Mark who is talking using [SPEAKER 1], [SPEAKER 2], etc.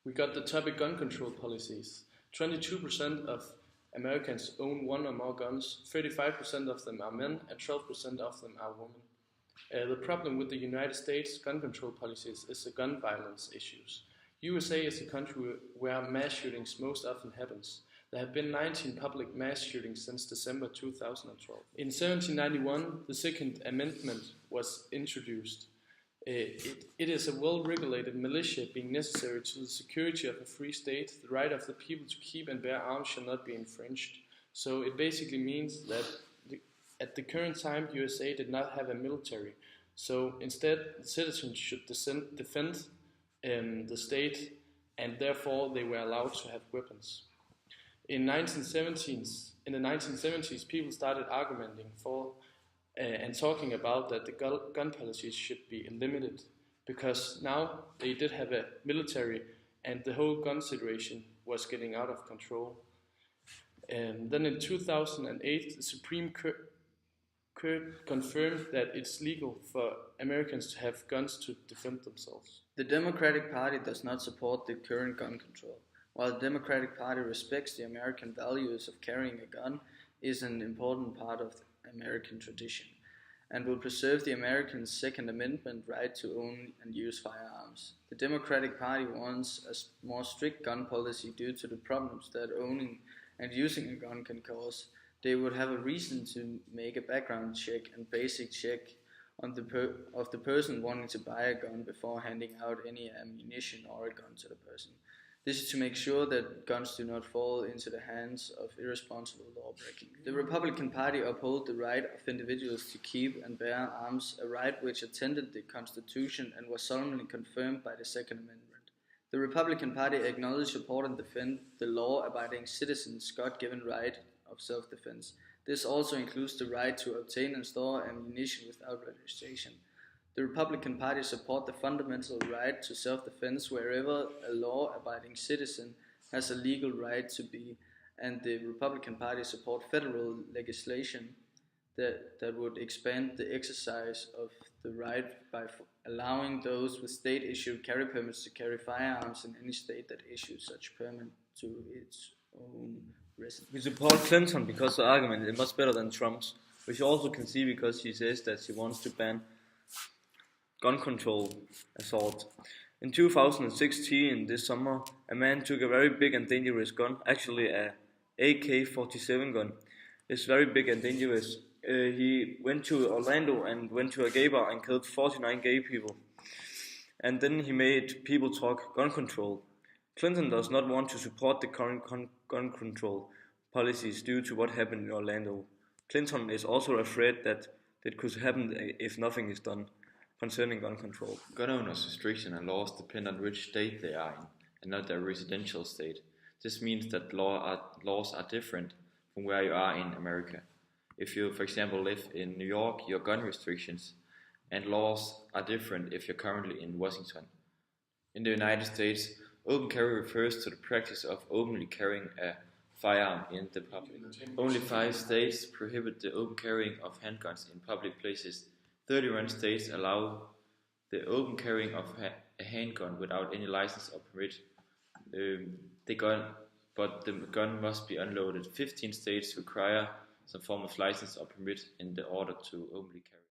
[SPEAKER 1] We got the topic gun control policies. 22% of Americans own one or more guns, 35% of them are men, and 12% of them are women. The problem with the United States gun control policies is the gun violence issues. USA is a country where mass shootings most often happens. There have been 19 public mass shootings since December 2012. In 1791, the Second Amendment was introduced. It is a well-regulated militia being necessary to the security of a free state. The right of the people to keep and bear arms shall not be infringed. So it basically means that at the current time, USA did not have a military. So instead, the citizens should defend the state, and therefore they were allowed to have weapons. In the 1970s, people started arguing for and talking about that the gun policies should be limited, because now they did have a military and the whole gun situation was getting out of control. And then in 2008, the Supreme Court confirmed that it's legal for Americans to have guns to defend themselves.
[SPEAKER 2] The Democratic Party does not support the current gun control. While the Democratic Party respects the American values of carrying a gun, is an important part of American tradition, and will preserve the American Second Amendment right to own and use firearms. The Democratic Party wants a more strict gun policy due to the problems that owning and using a gun can cause. They would have a reason to make a background check and basic check on of the person wanting to buy a gun before handing out any ammunition or a gun to the person. This is to make sure that guns do not fall into the hands of irresponsible lawbreaking. The Republican Party uphold the right of individuals to keep and bear arms, a right which attended the Constitution and was solemnly confirmed by the Second Amendment. The Republican Party acknowledge, support and defend the law-abiding citizens' God-given right of self-defense. This also includes the right to obtain and store ammunition without registration. The Republican Party support the fundamental right to self-defense wherever a law-abiding citizen has a legal right to be, and the Republican Party support federal legislation that would expand the exercise of the right by allowing those with state-issued carry permits to carry firearms in any state that issues such permit to its own residents.
[SPEAKER 3] We support Clinton because the argument is much better than Trump's, which you also can see because she says that she wants to ban gun control assault. In 2016, this summer, a man took a very big and dangerous gun, actually a AK-47 gun. It's very big and dangerous. He went to Orlando and went to a gay bar and killed 49 gay people. And then he made people talk gun control. Clinton does not want to support the current gun control policies due to what happened in Orlando. Clinton is also afraid that it could happen if nothing is done concerning gun control.
[SPEAKER 4] Gun owners' restrictions and laws depend on which state they are in, and not their residential state. This means that laws are different from where you are in America. If you, for example, live in New York, your gun restrictions and laws are different if you're currently in Washington. In the United States, open carry refers to the practice of openly carrying a firearm in the public. Only 5 states prohibit the open carrying of handguns in public places. 31 states allow the open carrying of a handgun without any license or permit. But the gun must be unloaded. 15 states require some form of license or permit in order to openly carry.